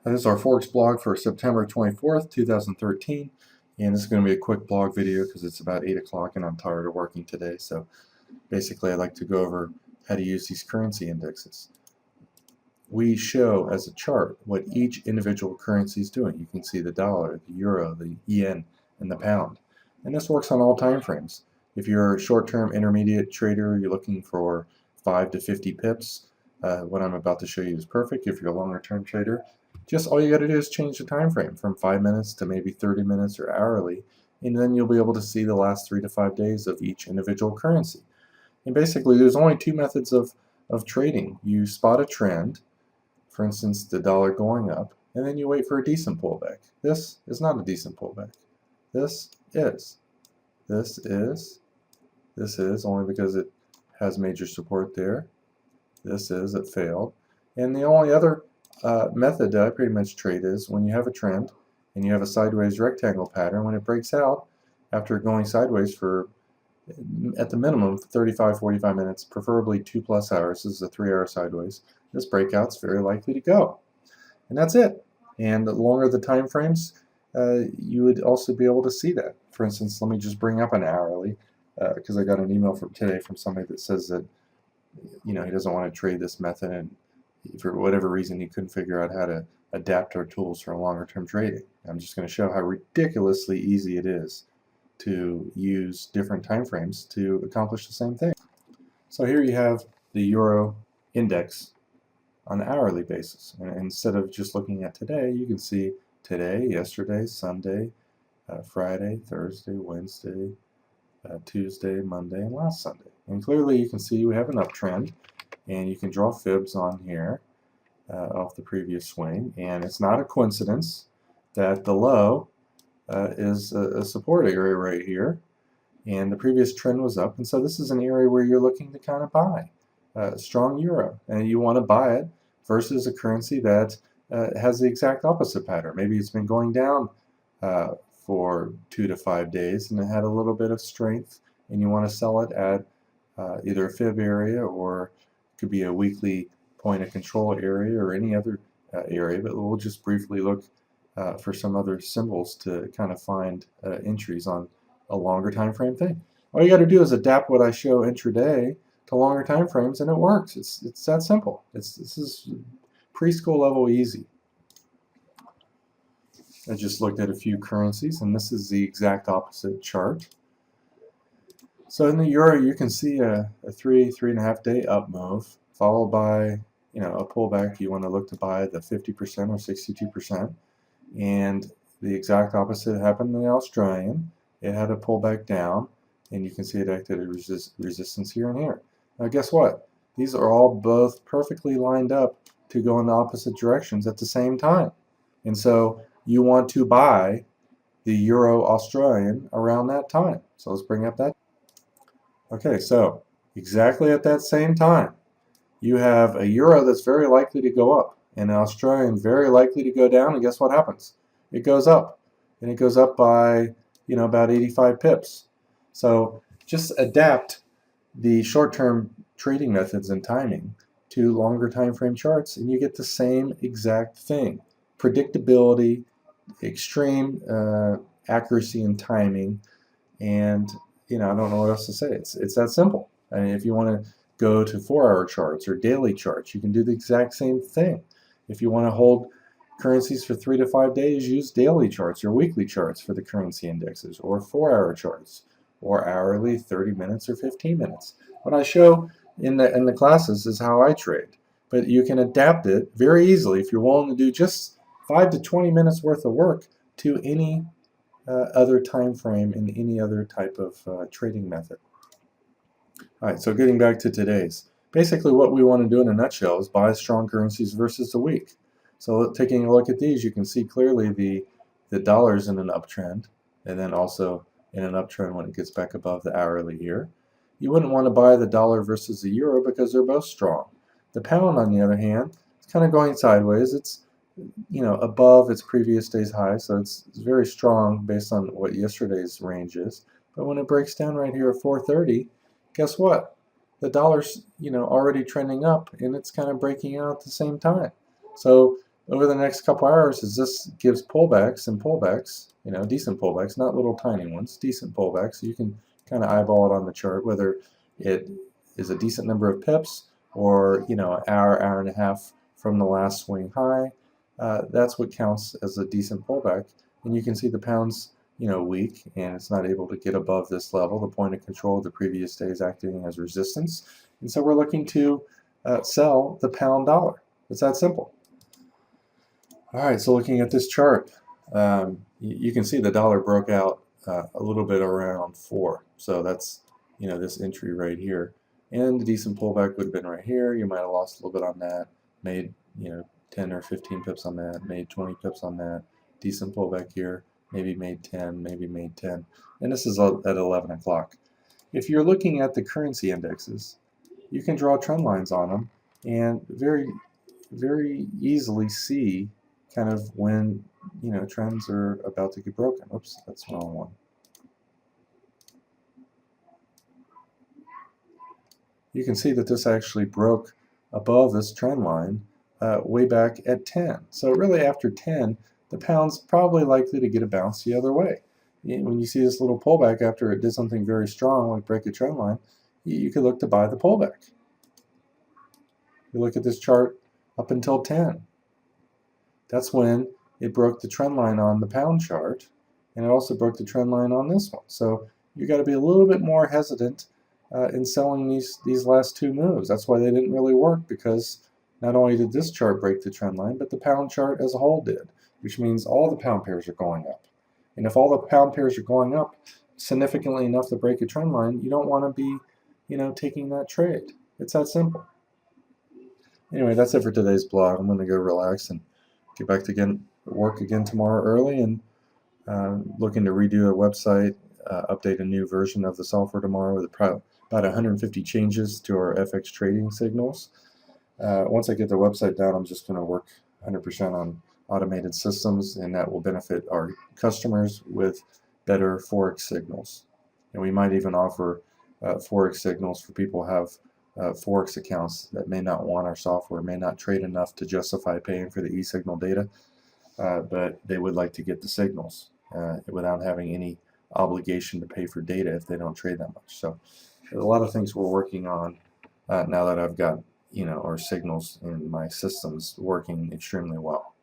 This is our Forex blog for September 24th, 2013, and this is going to be a quick blog video because it's about 8 o'clock and I'm tired of working today. So basically I'd like to go over how to use these currency indexes. We show as a chart what each individual currency is doing. You can see the dollar, the euro, the yen, and the pound. And this works on all time frames. If you're a short-term intermediate trader, you're looking for 5 to 50 pips, what I'm about to show you is perfect. If you're a longer-term trader, just all you got to do is change the time frame from 5 minutes to maybe 30 minutes or hourly, and then you'll be able to see the last 3 to 5 days of each individual currency. And basically, there's only two methods of trading. You spot a trend, for instance, the dollar going up, and then you wait for a decent pullback. This is not a decent pullback. This is. This is only because it has major support there. This is, it failed. And the only other method that I pretty much trade is when you have a trend and you have a sideways rectangle pattern, when it breaks out after going sideways for at the minimum 35-45 minutes, preferably 2+ hours. This is a 3-hour sideways. This breakout's very likely to go, and that's it. And the longer the time frames, you would also be able to see that. For instance, let me just bring up an hourly because I got an email from today from somebody that says that he doesn't want to trade this method, and for whatever reason he couldn't figure out how to adapt our tools for longer term trading. I'm just going to show how ridiculously easy it is to use different time frames to accomplish the same thing. So here you have the euro index on an hourly basis, and instead of just looking at today, you can see today, yesterday, Sunday, Friday, Thursday, Wednesday, Tuesday, Monday, and last Sunday. And clearly you can see we have an uptrend, and you can draw fibs on here off the previous swing, and it's not a coincidence that the low is a support area right here, and the previous trend was up, and so this is an area where you're looking to kind of buy strong euro, and you want to buy it versus a currency that has the exact opposite pattern. Maybe it's been going down for 2 to 5 days and it had a little bit of strength, and you want to sell it at either a fib area, or it could be a weekly point of control area, or any other area, but we'll just briefly look for some other symbols to kind of find entries on a longer time frame thing. All you got to do is adapt what I show intraday to longer time frames, and it works. It's that simple. This is preschool level easy. I just looked at a few currencies, and this is the exact opposite chart. So in the euro, you can see a 3.5 day up move, followed by a pullback. You want to look to buy the 50% or 62%, and the exact opposite happened in the Australian. It had a pullback down, and you can see it acted as resistance here and here. Now guess what? These are all both perfectly lined up to go in the opposite directions at the same time, and so you want to buy the euro Australian around that time. So let's bring up that. Okay, so exactly at that same time, you have a euro that's very likely to go up and an Australian very likely to go down, and guess what happens? It goes up, and it goes up by about 85 pips. So just adapt the short-term trading methods and timing to longer time frame charts, and you get the same exact thing. Predictability, extreme accuracy and timing, and I don't know what else to say. It's that simple. I mean, if you want to go to 4-hour charts or daily charts, you can do the exact same thing. If you want to hold currencies for 3 to 5 days, use daily charts or weekly charts for the currency indexes, or 4-hour charts, or hourly, 30 minutes or 15 minutes. What I show in the classes is how I trade, but you can adapt it very easily if you're willing to do just 5 to 20 minutes worth of work to any other time frame in any other type of trading method. All right, so getting back to today's. Basically what we want to do in a nutshell is buy strong currencies versus the weak. So taking a look at these, you can see clearly the dollar's in an uptrend, and then also in an uptrend when it gets back above the hourly here. You wouldn't want to buy the dollar versus the euro because they're both strong. The pound, on the other hand, is kind of going sideways. It's above its previous day's high, so it's very strong based on what yesterday's range is. But when it breaks down right here at 430, guess what? The dollar's already trending up, and it's kind of breaking out at the same time. So over the next couple hours, as this gives pullbacks and pullbacks, you know, decent pullbacks, not little tiny ones, decent pullbacks. So you can kind of eyeball it on the chart, whether it is a decent number of pips or, you know, an hour, hour and a half from the last swing high. That's what counts as a decent pullback. And you can see the pound's, you know, weak, and it's not able to get above this level. The point of control of the previous day is acting as resistance. And so we're looking to sell the pound dollar. It's that simple. All right, so looking at this chart, you can see the dollar broke out a little bit around 4. So that's, you know, this entry right here. And the decent pullback would have been right here. You might have lost a little bit on that, made, you know, 10 or 15 pips on that, made 20 pips on that. Decent pullback here, maybe made 10, maybe made 10. And this is at 11 o'clock. If you're looking at the currency indexes, you can draw trend lines on them and very easily see kind of when, you know, trends are about to get broken. Oops, that's the wrong one. You can see that this actually broke above this trend line way back at 10. So really after 10, the pound's probably likely to get a bounce the other way. When you see this little pullback after it did something very strong, like break a trend line, you could look to buy the pullback. You look at this chart up until 10. That's when it broke the trend line on the pound chart, and it also broke the trend line on this one. So you got to be a little bit more hesitant in selling these last two moves. That's why they didn't really work, because not only did this chart break the trend line, but the pound chart as a whole did, which means all the pound pairs are going up. And if all the pound pairs are going up significantly enough to break a trend line, you don't want to be, you know, taking that trade. It's that simple. Anyway, that's it for today's blog. I'm going to go relax and get back to work again tomorrow early, and looking to redo a website, update a new version of the software tomorrow with about 150 changes to our FX trading signals. Once I get the website down, I'm just going to work 100% on automated systems, and that will benefit our customers with better Forex signals. And we might even offer Forex signals for people who have Forex accounts that may not want our software, may not trade enough to justify paying for the e-signal data, but they would like to get the signals without having any obligation to pay for data if they don't trade that much. So there's a lot of things we're working on now that I've got, you know, our signals in my systems working extremely well.